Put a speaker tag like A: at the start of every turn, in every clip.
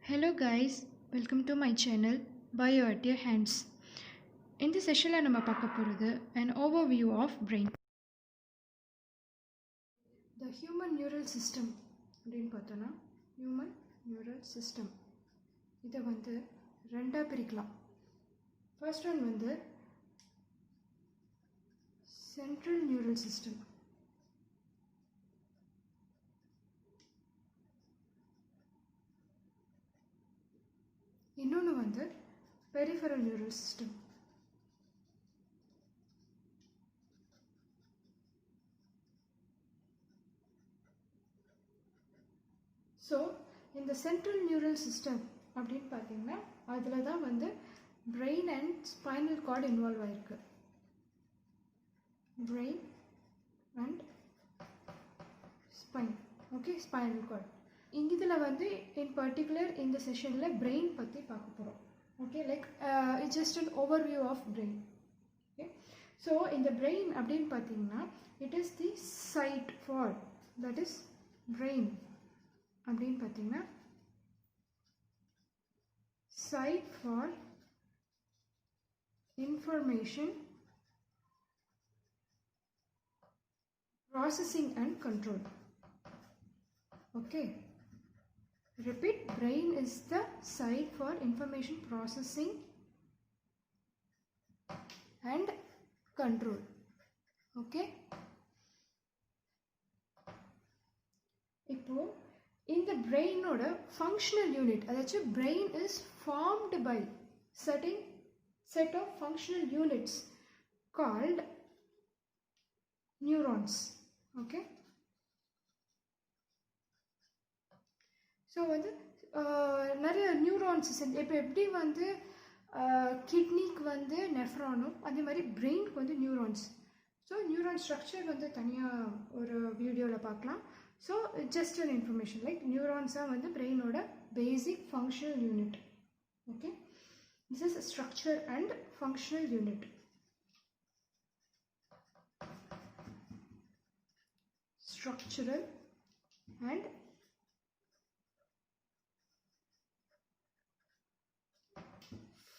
A: Hello guys, welcome to my channel Bio at your hands. In this session நம்ம பார்க்க போகிறது an overview of brain. The human neural system அப்படின்னு பார்த்தோன்னா human neural system இதை வந்து ரெண்டாக பிரிக்கலாம். ஃபர்ஸ்ட் ஒன் வந்து central neural system. இன்னொன்று வந்து peripheral neural system. ஸோ இந்த சென்ட்ரல் நியூரல் சிஸ்டம் அப்படின்னு பார்த்தீங்கன்னா அதில் தான் வந்து brain and spinal cord involve ஆகிருக்கு. Brain and spine, okay, spinal cord. இதில் வந்து இன் பர்டிகுலர் இந்த செஷனில் பிரெயின் பற்றி பார்க்க போகிறோம். Okay, like it's just an overview of brain. Okay, so இந்த பிரெயின் அப்படின்னு பார்த்தீங்கன்னா it is the site for that is brain அப்படின்னு பார்த்தீங்கன்னா site for information processing and control. Okay, repeat, brain is the site for information processing and control. Okay, இப்போ இந்த பிரெயினோட functional unit, அதாச்சும் brain is formed by certain set of functional units called neurons. Okay, so வந்து நிறைய neurons இப்போ எப்படி வந்து கிட்னிக்கு வந்து நெஃப்ரானும் அதே மாதிரி பிரெயினுக்கு வந்து நியூரான்ஸ். ஸோ நியூரான் ஸ்ட்ரக்சர் வந்து தனியாக ஒரு வீடியோவில் பார்க்கலாம். So just an information, like நியூரான்ஸாக வந்து பிரெயினோட basic functional unit. Okay, this is structure and functional unit. Structural and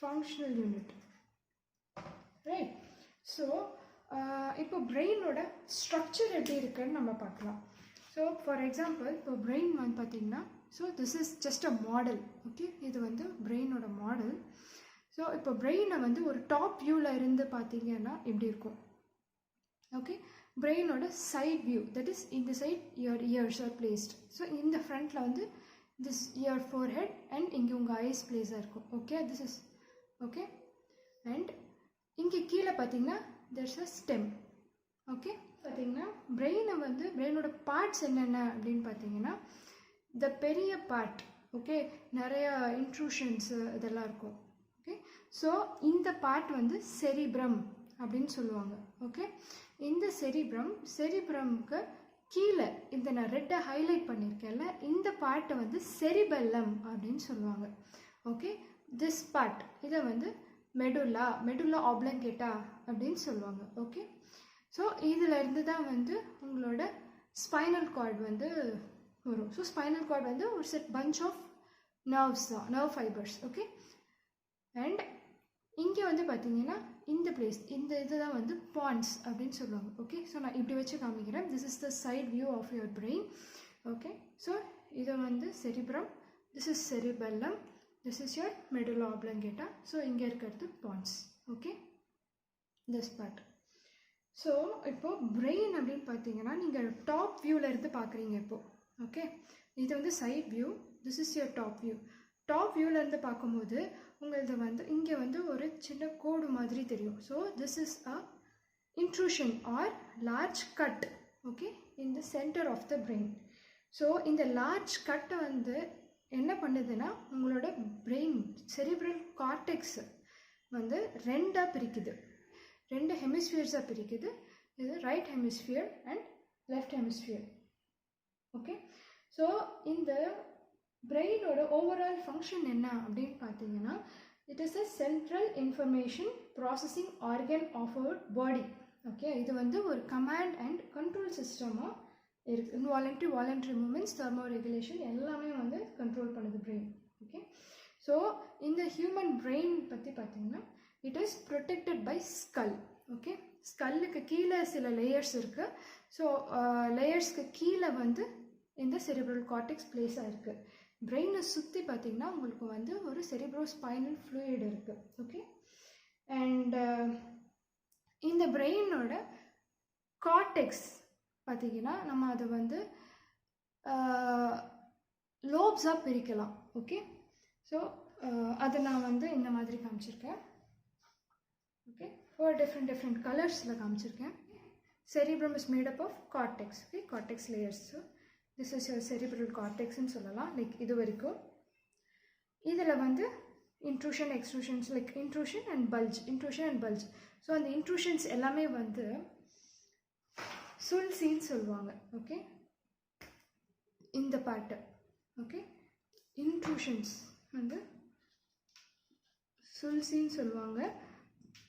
A: functional unit, right? So இப்போ பிரெயினோட ஸ்ட்ரக்சர் எப்படி இருக்குன்னு நம்ம பார்க்கலாம். ஸோ ஃபார் எக்ஸாம்பிள் இப்போ பிரெயின் வந்து பார்த்தீங்கன்னா, so this is just a model. Okay, இது வந்து பிரெயினோட மாடல். ஸோ இப்போ பிரெயினை வந்து ஒரு டாப் வியூவில் இருந்து பார்த்தீங்கன்னா எப்படி இருக்கும். ஓகே, பிரெயினோட சைட் வியூ, தட் இஸ் இந்த side your ears are placed. So இந்த ஃப்ரண்ட்டில் வந்து திஸ் யுவர் ஃபோர்ஹெட் அண்ட் இங்கே உங்கள் ஐஸ் பிளேஸாக இருக்கும். Okay, this is okay, and இங்கே கீழே பார்த்தீங்கன்னா there's a stem. ஓகே, பார்த்தீங்கன்னா பிரெயினை வந்து பிரெயினோட பார்ட்ஸ் என்னென்ன அப்படின்னு பார்த்தீங்கன்னா இந்த பெரிய பார்ட், ஓகே, நிறைய இன்ட்ரூஷன்ஸு இதெல்லாம் இருக்கும். ஓகே, ஸோ இந்த பார்ட் வந்து செரிப்ரம் அப்படின்னு சொல்லுவாங்க. ஓகே, இந்த செரிப்ரம்க்கு கீழே இந்த நான் ரெட்டை ஹைலைட் பண்ணியிருக்கேன்ல, இந்த பார்ட்டை வந்து செரிபெல்லம் அப்படின்னு சொல்லுவாங்க. ஓகே, திஸ் பார்ட் இதை வந்து மெடுல்லா ஆப்லங்கேட்டா அப்படின்னு சொல்லுவாங்க. ஓகே, ஸோ இதில் இருந்து தான் வந்து உங்களோட ஸ்பைனல் கார்டு வந்து வரும். ஸோ ஸ்பைனல் கார்டு வந்து ஒரு செட் பஞ்ச் ஆஃப் நர்வ்ஸ் தான், நர்வ் ஃபைபர்ஸ். ஓகே, அண்ட் இங்கே வந்து பார்த்தீங்கன்னா இந்த பிளேஸ், இந்த இது தான் வந்து பான்ஸ் அப்படின்னு சொல்லுவாங்க. ஓகே, ஸோ நான் இப்படி வச்சு காமிக்கிறேன். This is the side view of your brain. Okay, so இதை வந்து cerebrum, this is cerebellum, this is your medulla oblongata. so இங்கே இருக்கிறது pons. okay, this part. So இப்போ பிரெயின் அப்படின்னு பார்த்தீங்கன்னா நீங்கள் டாப் வியூவில் இருந்து பார்க்குறீங்க இப்போ. ஓகே, இது வந்து side view, this is your top view. Top வியூவில் இருந்து பார்க்கும்போது உங்களது வந்து இங்கே வந்து ஒரு சின்ன கோடு மாதிரி தெரியும். So this is a intrusion or large cut, okay, in the centre of the brain. So இந்த லார்ஜ் கட்டை வந்து என்ன பண்ணுதுன்னா உங்களோட பிரெயின் செரிப்ரல் கார்டெக்ஸ் வந்து ரெண்டாக பிரிக்குது, ரெண்டு ஹெமிஸ்பியர்ஸாக பிரிக்குது. இது right hemisphere and left hemisphere. Okay, so இந்த பிரெயினோட ஓவரால் ஃபங்க்ஷன் என்ன அப்படின்னு பார்த்தீங்கன்னா it is a central information processing organ of our body. Okay, இது வந்து ஒரு கமாண்ட் அண்ட் கண்ட்ரோல் சிஸ்டமாக இருக்குது. Involuntary voluntary movements, thermo regulation எல்லாமே வந்து கண்ட்ரோல் பண்ணுது பிரெயின். ஓகே, ஸோ இந்த ஹியூமன் பிரெயின் பற்றி பார்த்தீங்கன்னா it is protected by skull. Okay, ஸ்கல்லுக்கு கீழே சில லேயர்ஸ் இருக்குது. ஸோ லேயர்ஸ்க்கு கீழே வந்து இந்த செரிப்ரல் கார்டெக்ஸ் பிளேஸ் ஆகிருக்கு. பிரெயினை சுற்றி பார்த்திங்கன்னா உங்களுக்கு வந்து ஒரு செரிப்ரோஸ்பைனல் ஃப்ளூயிட் இருக்குது. ஓகே, அண்ட் இந்த பிரெயினோட கார்டெக்ஸ் பார்த்திங்கன்னா நம்ம அதை வந்து லோப்ஸாக பிரிக்கலாம். ஓகே, ஸோ அதை நான் வந்து இந்த மாதிரி காமிச்சிருக்கேன். ஓகே, 4 different கலர்ஸில் காமிச்சிருக்கேன். cerebrum is made up of cortex. Okay, cortex layers. So this is your cerebral cortex ன்னு சொல்லலாம். லைக் இது வரைக்கும் இதில் வந்து intrusion extrusions, like intrusion and bulge. So அந்த intrusions எல்லாமே வந்து சுல்சின்னு சொல்லுவாங்க. ஓகே, இந்த பார்ட்டு. ஓகே, இன்ட்ரூஷன்ஸ் வந்து சுல்சின்னு சொல்லுவாங்க.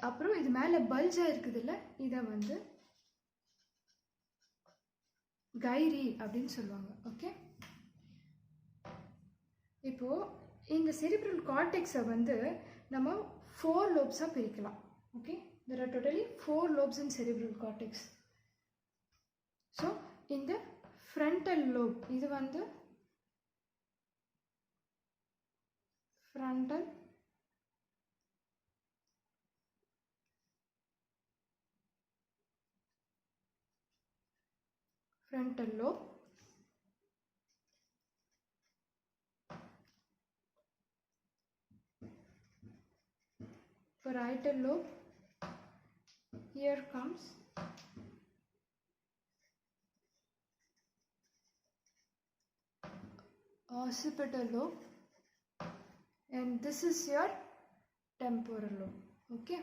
A: அப்புறம் இது மேலே பல்ஜாக இருக்குதுல்ல, இதை வந்து கைரி அப்படின்னு சொல்லுவாங்க. ஓகே, இப்போது இந்த செரிப்ரல் கார்டெக்ஸை வந்து நம்ம 4 லோப்ஸாக பிரிக்கலாம். Okay, there are totally 4 lobes in cerebral cortex. So இந்த ஃப்ரண்டல் லோப் இது வந்து frontal lobe, parietal lobe, here comes occipital lobe, and this is your temporal lobe. Okay,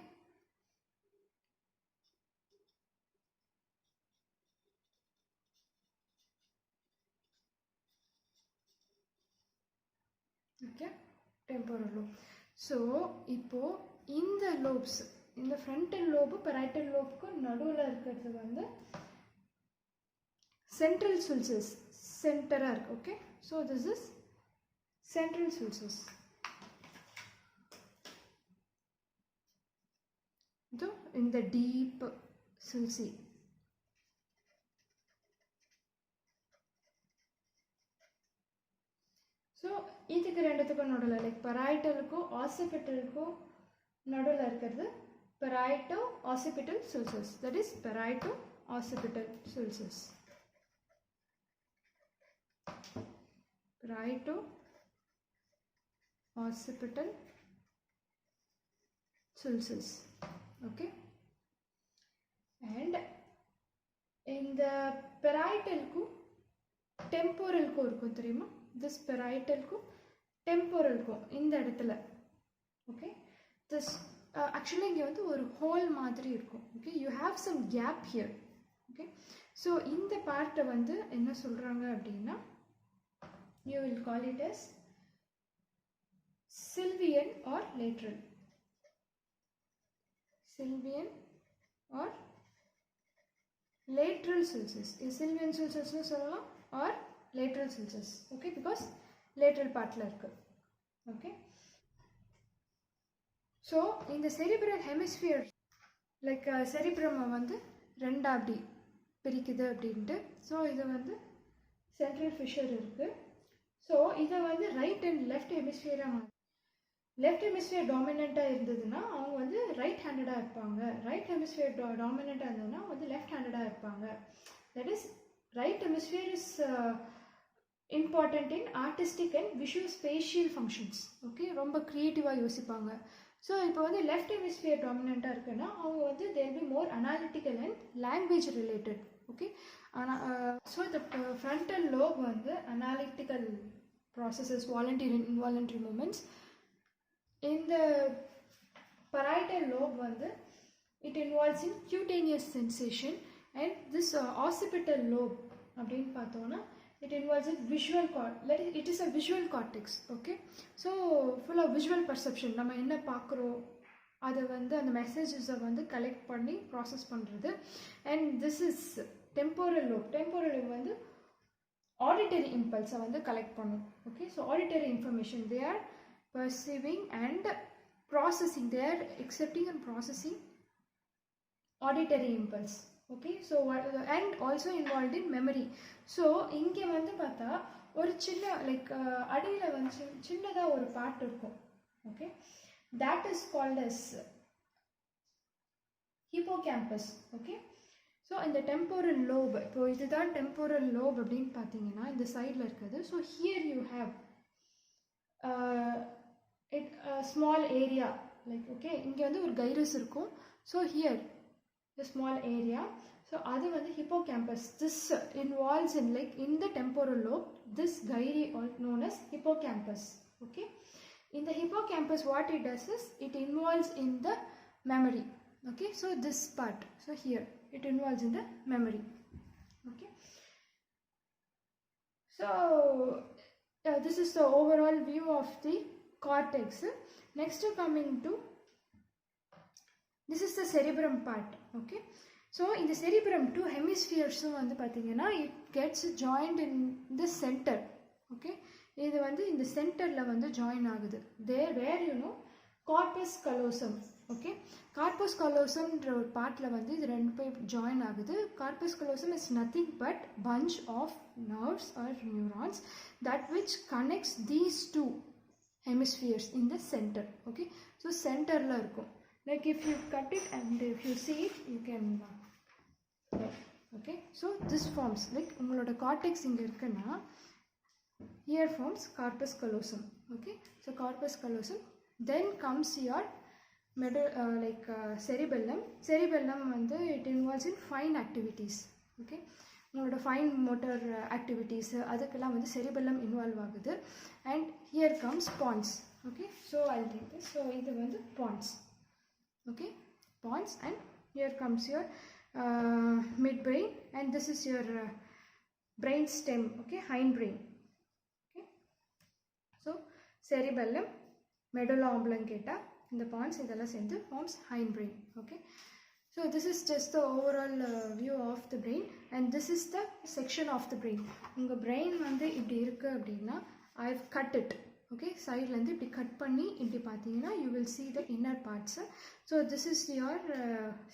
A: temporal lobe. So இப்போது இந்த லோப்ஸ், இந்த ஃப்ரண்டல் லோபு பரைட்டல் லோபுக்கு நடுவில் இருக்கிறது வந்து central sulcus, சென்டராக இருக்குது. Okay, so this is central sulcus. இது இந்த டீப் சுல்சி. ஸோ இதுக்கு ரெண்டுத்துக்கும் நடுவில், லைக் பரைட்டலுக்கும் ஆசிபிட்டலுக்கும் நடுவில் இருக்கிறது parieto occipital sulcus. That is parieto occipital sulcus. Parieto occipital sulcus. Okay, and in the parietal ku temporal ku irukkum theriyuma. This parietal ku temporal ku indha edathila. Okay, this actually இங்கே வந்து ஒரு hole மாதிரி இருக்கும். Okay, you have some gap here. Okay, so இந்த பார்ட்டை வந்து என்ன சொல்கிறாங்க அப்படின்னா you will call it as Sylvian or lateral. Sylvian or lateral sulcus. இது சில்வியன் சுல்சஸ்னு சொல்லலாம் or lateral sulcus. Okay, because lateral பார்ட்டில் இருக்குது. ஓகே, ஸோ இந்த செரிப்ரல் ஹெமிஸ்பியர் லைக் செரிப்ரமை வந்து ரெண்டாக அப்படி பிரிக்குது அப்படின்ட்டு. ஸோ இது வந்து சென்ட்ரல் ஃபிஷர் இருக்குது. ஸோ இதை வந்து ரைட் அண்ட் லெஃப்ட் ஹெமிஸ்பியராக லெஃப்ட் ஹெமிஸ்பியர் டாமினண்ட்டாக இருந்ததுன்னா அவங்க வந்து ரைட் ஹேண்டடாக இருப்பாங்க. ரைட் ஹெமிஸ்பியர் டாமினண்ட்டாக இருந்ததுன்னா வந்து லெஃப்ட் ஹேண்டடாக இருப்பாங்க. That is right hemisphere is important in artistic and visual spatial functions. Okay, ரொம்ப க்ரியேட்டிவாக யோசிப்பாங்க. ஸோ இப்போ வந்து லெஃப்ட் ஹெமிஸ்பியர் டாமினண்ட்டாக இருக்குன்னா அவங்க வந்து there be more analytical and language related. Okay, ஆனால் ஸோ இந்த ஃப்ரண்டல் லோப் வந்து analytical processes, voluntary and involuntary movements. இந்த parietal lobe வந்து it involves in cutaneous sensation, and this occipital lobe அப்படின்னு பார்த்தோன்னா it involves in visual it is a visual cortex. Okay, so full of visual perception. நம்ம என்ன பார்க்குறோம் அதை வந்து அந்த மெசேஜஸை வந்து கலெக்ட் பண்ணி ப்ராசஸ் பண்ணுறது. And this is temporal lobe. Temporal lobe வந்து ஆடிட்டரி இம்பல்ஸை வந்து கலெக்ட் பண்ணும். Okay, so auditory information they are perceiving and processing. They are accepting and processing auditory impulse. Okay, so and also involved in memory. So இங்கே வந்து பார்த்தா ஒரு சின்ன like அடியில் வந்து சின்னதாக ஒரு பார்ட் இருக்கும். Okay, that is called as hippocampus. Okay, so இந்த டெம்போரல் லோப், இப்போ இதுதான் டெம்போரல் லோப் அப்படின்னு பார்த்தீங்கன்னா இந்த சைடில் இருக்குது. So here you have it small area like okay, இங்கே வந்து ஒரு கைரஸ் இருக்கும். So here a small area. So அது வந்து hippocampus. This involves in like in the temporal lobe, this gyri known as hippocampus. Okay, in the hippocampus what it does is it involves in the memory. Okay, so this part, so here it involves in the memory. Okay, so this is the overall view of the cortex. Next coming to this is the cerebrum part. Okay, so in the cerebrum two hemispheres வந்து பார்த்தீங்கன்னா it gets joined in the center. Okay, இது வந்து இந்த சென்டர்ல வந்து join ஆகுது. there where you know corpus callosum. Okay, corpus callosumன்ற ஒரு பார்ட்ல வந்து இது ரெண்டு போய் ஜாயின் ஆகுது. corpus callosum is nothing but bunch of nerves or neurons that which connects these two hemispheres in the center. Okay, so centerல இருக்கும். Like if you cut it and if you see it, you can okay, so this forms like உங்களோட cortex இங்க இருக்குன்னா here forms corpus callosum. Okay, so corpus callosum, then comes your cerebellum. Cerebellum வந்து it involves in fine activities. Okay, உங்களோட fine motor activities அதுக்கெல்லாம் வந்து cerebellum involve ஆகுது. And here comes pons. Okay, so I'll take this. So இது வந்து pons. Okay, pons, and here comes your midbrain, and this is your brain stem. Okay, hindbrain. Okay, so cerebellum, medulla oblongata, and the pons idella sendu forms hindbrain. Okay, so this is just the overall view of the brain, and this is the section of the brain. Unga brain vandu ipdi irukku appadina I've cut it. Okay, side length இப்படி cut பண்ணி இப்படி பார்த்தீங்கன்னா you will see the inner parts. So this is your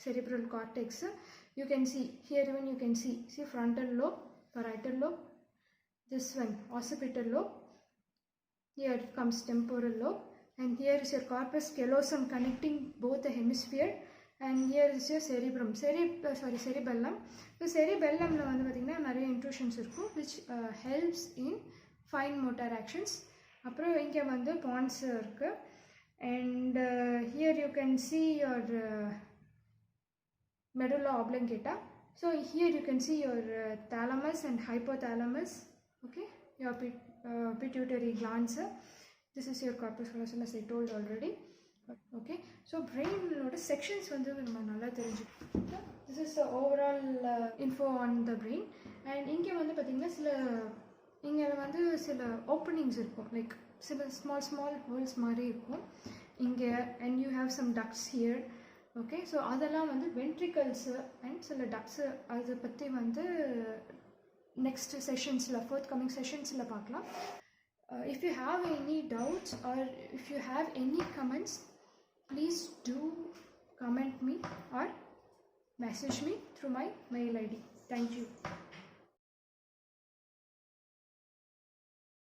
A: cerebral cortex. You can see here, even you can see frontal lobe, parietal lobe, this one occipital lobe, here comes temporal lobe, and here is your corpus callosum connecting both the hemisphere, and here is your cerebrum, cerebellum. So cerebellum la வந்து பார்த்தீங்கன்னா நிறைய intrusions இருக்கும் which helps in fine motor actions. அப்புறம் இங்கே வந்து பான்ஸ் இருக்கு. and here you can see your medulla oblongata. So here you can see your thalamus and hypothalamus. Okay, your pituitary glands. This is your corpus callosum as I told already. Okay, so brain ஓட sections வந்து நம்ம நல்லா தெரிஞ்சுக்கணும். This is the overall info on the brain. and இங்கே வந்து பார்த்தீங்கன்னா இங்கே வந்து சில ஓப்பனிங்ஸ் இருக்கும், லைக் சில ஸ்மால் ஹோல்ஸ் மாதிரி இருக்கும் இங்கே. And you have some ducts here. Okay, so அதெல்லாம் வந்து வென்ட்ரிகல்ஸு அண்ட் சில டக்ஸு அதை பற்றி வந்து நெக்ஸ்ட் செஷன்ஸில் ஃபோர்த்கமிங் செஷன்ஸில் பார்க்கலாம். If you have any doubts or if you have any comments, please do comment me or message me through my mail ID. Thank you.